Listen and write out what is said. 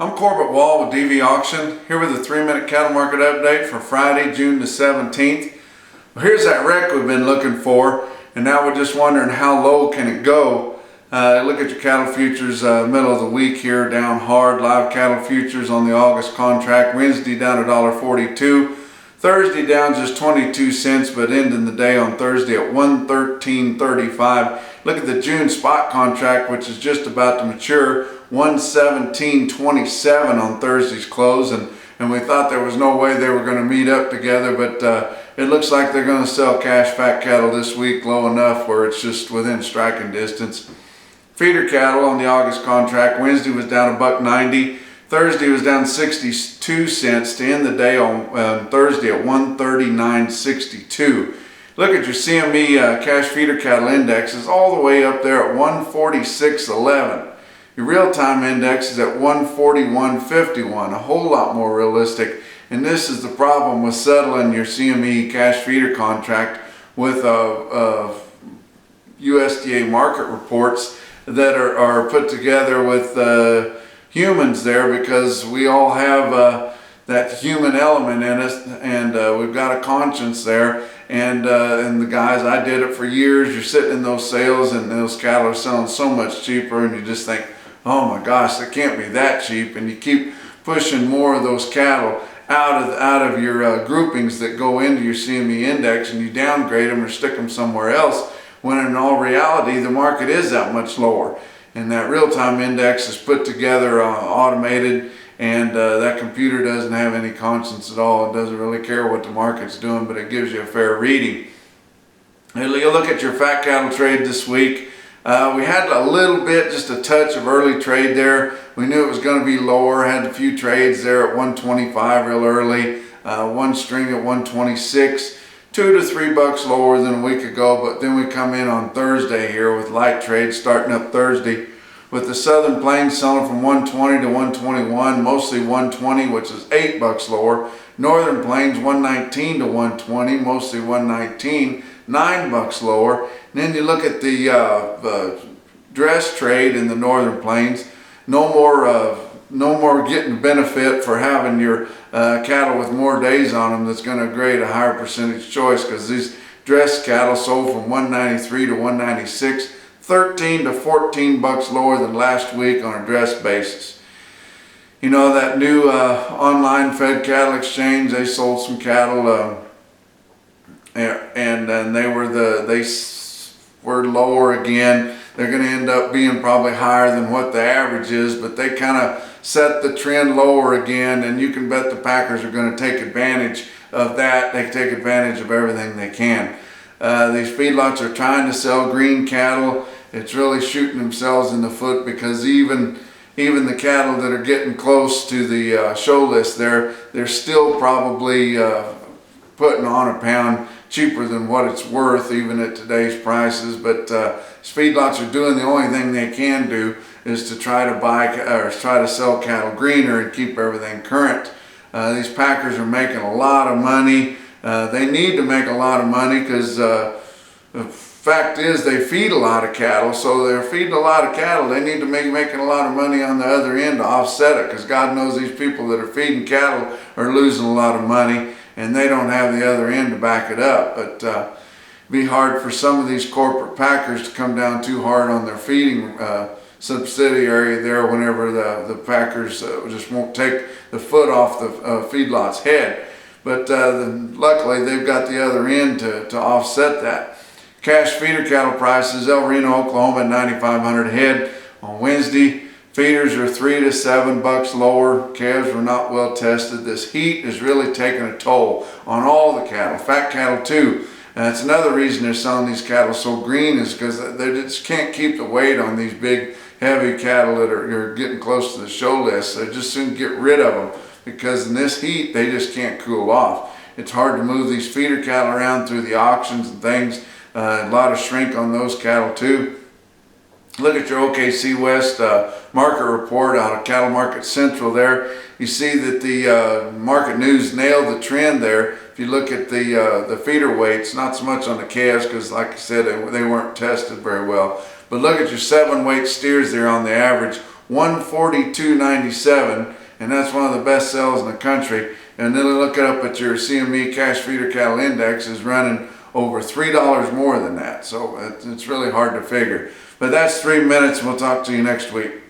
I'm Corbett Wall with DV Auction, here with a 3-minute cattle market update for Friday, June the 17th. Well, here's that wreck we've been looking for, and now we're just wondering how low can it go. Look at your cattle futures middle of the week here, down hard. Live cattle futures on the August contract, Wednesday down $1.42. Thursday down just 22 cents, but ending the day on Thursday at 113.35. Look at the June spot contract, which is just about to mature, 117.27 on Thursday's close, and we thought there was no way they were going to meet up together, but it looks like they're going to sell cash fat cattle this week low enough where it's just within striking distance. Feeder cattle on the August contract, Wednesday was down $1.90. Thursday was down 62 cents to end the day on Thursday at 139.62. Look at your CME cash feeder cattle indexes all the way up there at 146.11. Your real-time index is at 141.51, a whole lot more realistic. And this is the problem with settling your CME cash feeder contract with USDA market reports that are put together with humans there, because we all have that human element in us, and we've got a conscience there, and the guys, I did it for years. You're sitting in those sales and those cattle are selling so much cheaper, and you just think, oh my gosh, it can't be that cheap, and you keep pushing more of those cattle out of your groupings that go into your CME index, and you downgrade them or stick them somewhere else, when in all reality the market is that much lower. And that real-time index is put together automated, and that computer doesn't have any conscience at all. It doesn't really care what the market's doing, but it gives you a fair reading. And you look at your fat cattle trade this week. We had a little bit, just a touch of early trade there. We knew it was going to be lower. Had a few trades there at 125 real early. One string at 126. $2 to $3 lower than a week ago, but then we come in on Thursday here with light trades starting up Thursday, with the Southern Plains selling from 120 to 121, mostly 120, which is $8 lower. Northern Plains 119 to 120, mostly 119, $9 lower. And then you look at the dress trade in the Northern Plains. No more getting benefit for having your cattle with more days on them that's going to grade a higher percentage choice, because these dress cattle sold from 193 to 196, 13 to $14 lower than last week on a dress basis. You know, that new online fed cattle exchange, they sold some cattle and they were lower again. They're going to end up being probably higher than what the average is, but they kind of set the trend lower again, and you can bet the packers are going to take advantage of that. They take advantage of everything they can. These feedlots are trying to sell green cattle. It's really shooting themselves in the foot, because even the cattle that are getting close to the show list, they're still probably putting on a pound cheaper than what it's worth, even at today's prices. But feedlots are doing the only thing they can do, is to try to try to sell cattle greener and keep everything current. These packers are making a lot of money. They need to make a lot of money, because the fact is they feed a lot of cattle, so they're feeding a lot of cattle. They need to be making a lot of money on the other end to offset it, because God knows these people that are feeding cattle are losing a lot of money, and they don't have the other end to back it up. But it'd be hard for some of these corporate packers to come down too hard on their feeding subsidiary there, whenever the packers just won't take the foot off the feedlot's head. But luckily they've got the other end to offset that. Cash feeder cattle prices, El Reno, Oklahoma at 9,500 a head on Wednesday. Feeders are $3 to $7 lower. Calves were not well tested. This heat is really taking a toll on all the cattle, fat cattle too. And that's another reason they're selling these cattle so green, is because they just can't keep the weight on these big, heavy cattle that are getting close to the show list. They just soon get rid of them, because in this heat, they just can't cool off. It's hard to move these feeder cattle around through the auctions and things. A lot of shrink on those cattle too. Look at your OKC West market report out of Cattle Market Central there. You see that the market news nailed the trend there. If you look at the feeder weights, not so much on the calves, because like I said, they weren't tested very well. But look at your 7-weight steers there on the average, 142.97, and that's one of the best sales in the country. And then look it up at your CME Cash Feeder Cattle Index is running over $3 more than that. So it's really hard to figure. But that's 3 minutes, and we'll talk to you next week.